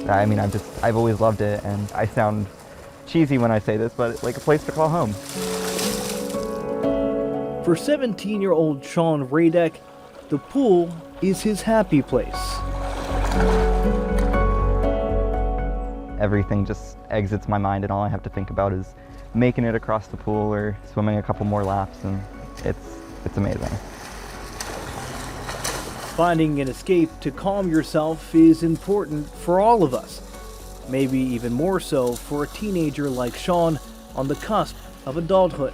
I mean, I've always loved it, and I sound cheesy when I say this, but like a place to call home. For 17-year-old Sean Radek, the pool is his happy place. Everything just exits my mind, and all I have to think about is making it across the pool or swimming a couple more laps, and it's amazing. Finding an escape to calm yourself is important for all of us. Maybe even more so for a teenager like Sean on the cusp of adulthood.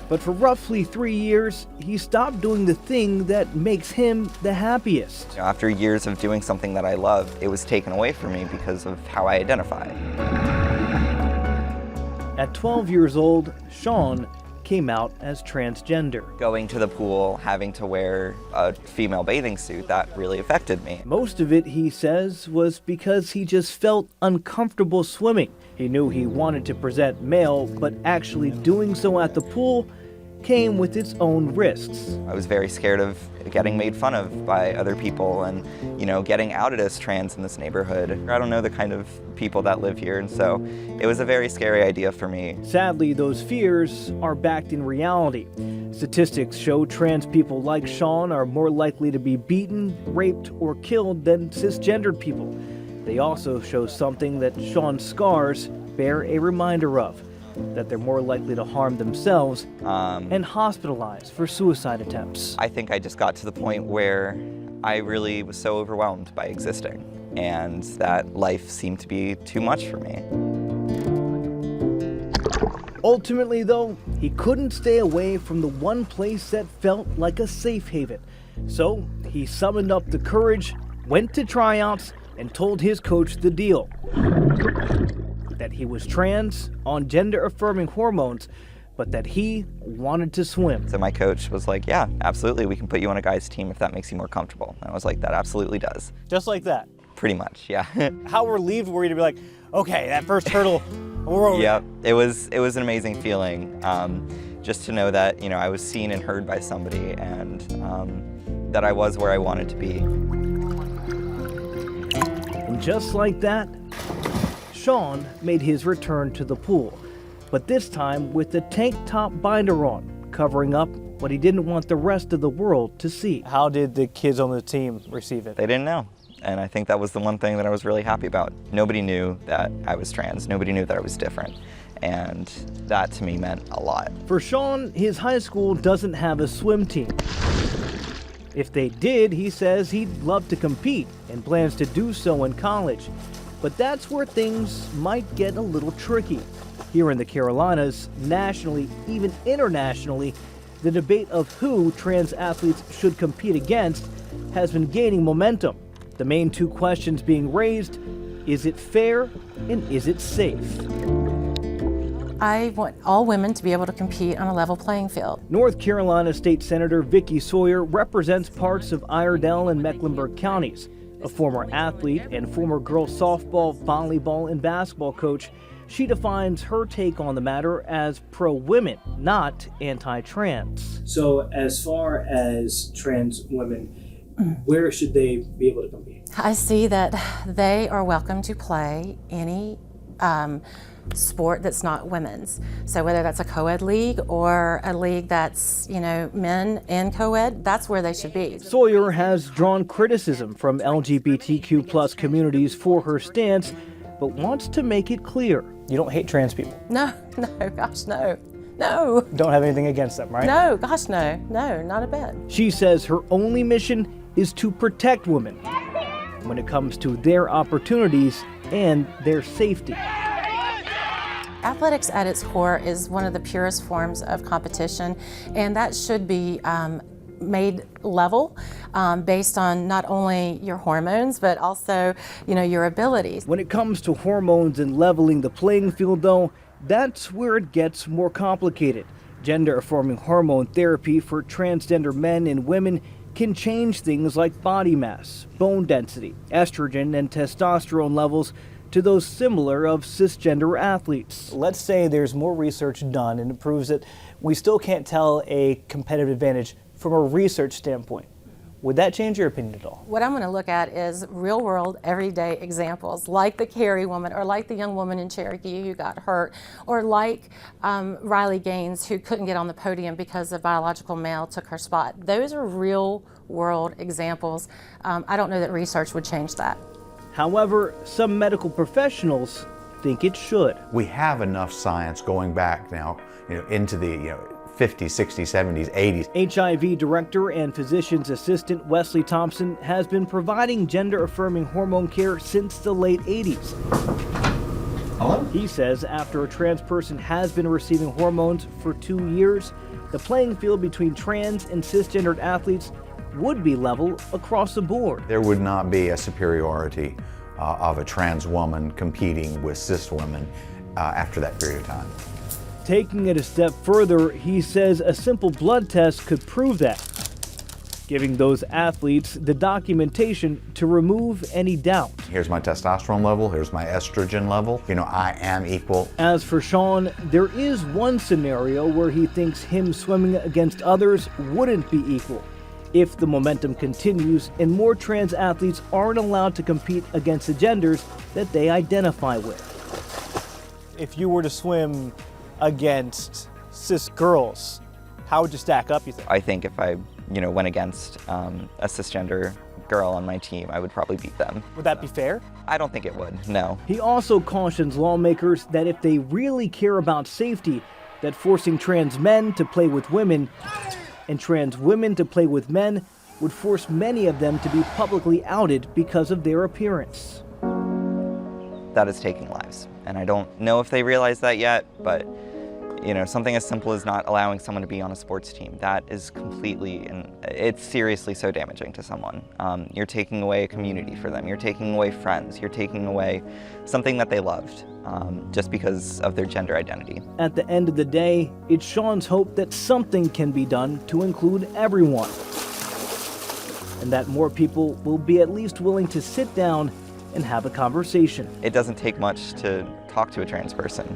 But for roughly 3 years, he stopped doing the thing that makes him the happiest. After years of doing something that I love, it was taken away from me because of how I identify. At 12 years old, Sean came out as transgender. Going to the pool, having to wear a female bathing suit, that really affected me. Most of it, he says, was because he just felt uncomfortable swimming. He knew he wanted to present male, but actually doing so at the pool came with its own risks. I was very scared of getting made fun of by other people and, getting outed as trans in this neighborhood. I don't know the kind of people that live here, and so it was a very scary idea for me. Sadly, those fears are backed in reality. Statistics show trans people like Sean are more likely to be beaten, raped, or killed than cisgendered people. They also show something that Sean's scars bear a reminder of, that they're more likely to harm themselves and hospitalized for suicide attempts. I think I just got to the point where I really was so overwhelmed by existing, and that life seemed to be too much for me. Ultimately, though, he couldn't stay away from the one place that felt like a safe haven. So he summoned up the courage, went to tryouts, and told his coach the deal. That he was trans, on gender-affirming hormones, but that he wanted to swim. So my coach was like, yeah, absolutely, we can put you on a guy's team if that makes you more comfortable. And I was like, that absolutely does. Just like that? Pretty much, yeah. How relieved were you to be like, okay, that first hurdle, we're over? Yeah, it was an amazing feeling. Just to know that, I was seen and heard by somebody, and that I was where I wanted to be. And just like that, Sean made his return to the pool, but this time with the tank top binder on, covering up what he didn't want the rest of the world to see. How did the kids on the team receive it? They didn't know, and I think that was the one thing that I was really happy about. Nobody knew that I was trans, nobody knew that I was different, and that to me meant a lot. For Sean, his high school doesn't have a swim team. If they did, he says he'd love to compete and plans to do so in college. But that's where things might get a little tricky. Here in the Carolinas, nationally, even internationally, the debate of who trans athletes should compete against has been gaining momentum. The main two questions being raised: is it fair and is it safe? I want all women to be able to compete on a level playing field. North Carolina State Senator Vicki Sawyer represents parts of Iredell and Mecklenburg counties. A former athlete and former girls softball, volleyball, and basketball coach, she defines her take on the matter as pro-women, not anti-trans. So as far as trans women, where should they be able to compete? I see that they are welcome to play any sport that's not women's. So whether that's a co-ed league or a league that's, men and co-ed, that's where they should be. Sawyer has drawn criticism from LGBTQ plus communities for her stance, but wants to make it clear. You don't hate trans people? No, gosh, no. No. Don't have anything against them, right? No, gosh, no, not a bit. She says her only mission is to protect women when it comes to their opportunities and their safety. Athletics at its core is one of the purest forms of competition, and that should be made level based on not only your hormones, but also, your abilities. When it comes to hormones and leveling the playing field, though, that's where it gets more complicated. Gender-affirming hormone therapy for transgender men and women can change things like body mass, bone density, estrogen, and testosterone levels to those similar of cisgender athletes. Let's say there's more research done and it proves that we still can't tell a competitive advantage from a research standpoint. Would that change your opinion at all? What I'm going to look at is real world, everyday examples, like the Carey woman, or like the young woman in Cherokee who got hurt, or like Riley Gaines, who couldn't get on the podium because a biological male took her spot. Those are real world examples. I don't know that research would change that. However, some medical professionals think it should. We have enough science going back now, into the 50s, 60s, 70s, 80s. HIV director and physician's assistant Wesley Thompson has been providing gender-affirming hormone care since the late 80s. Hello? He says after a trans person has been receiving hormones for 2 years, the playing field between trans and cisgendered athletes would be level across the board. There would not be a superiority of a trans woman competing with cis women after that period of time. Taking it a step further, he says a simple blood test could prove that, giving those athletes the documentation to remove any doubt. Here's my testosterone level, here's my estrogen level. I am equal. As for Sean, there is one scenario where he thinks him swimming against others wouldn't be equal. If the momentum continues and more trans athletes aren't allowed to compete against the genders that they identify with. If you were to swim against cis girls, how would you stack up, you think? I think if I, went against a cisgender girl on my team, I would probably beat them. Would that be fair? I don't think it would, no. He also cautions lawmakers that if they really care about safety, that forcing trans men to play with women and trans women to play with men would force many of them to be publicly outed because of their appearance. That is taking lives. And I don't know if they realize that yet, but something as simple as not allowing someone to be on a sports team, that is completely, and it's seriously so damaging to someone. You're taking away a community for them. You're taking away friends. You're taking away something that they loved just because of their gender identity. At the end of the day, it's Sean's hope that something can be done to include everyone, and that more people will be at least willing to sit down and have a conversation. It doesn't take much to talk to a trans person,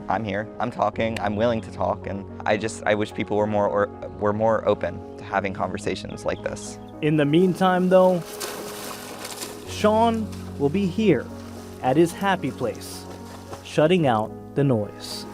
I'm here, I'm talking, I'm willing to talk, and I wish people were more open to having conversations like this. In the meantime, though, Sean will be here at his happy place, shutting out the noise.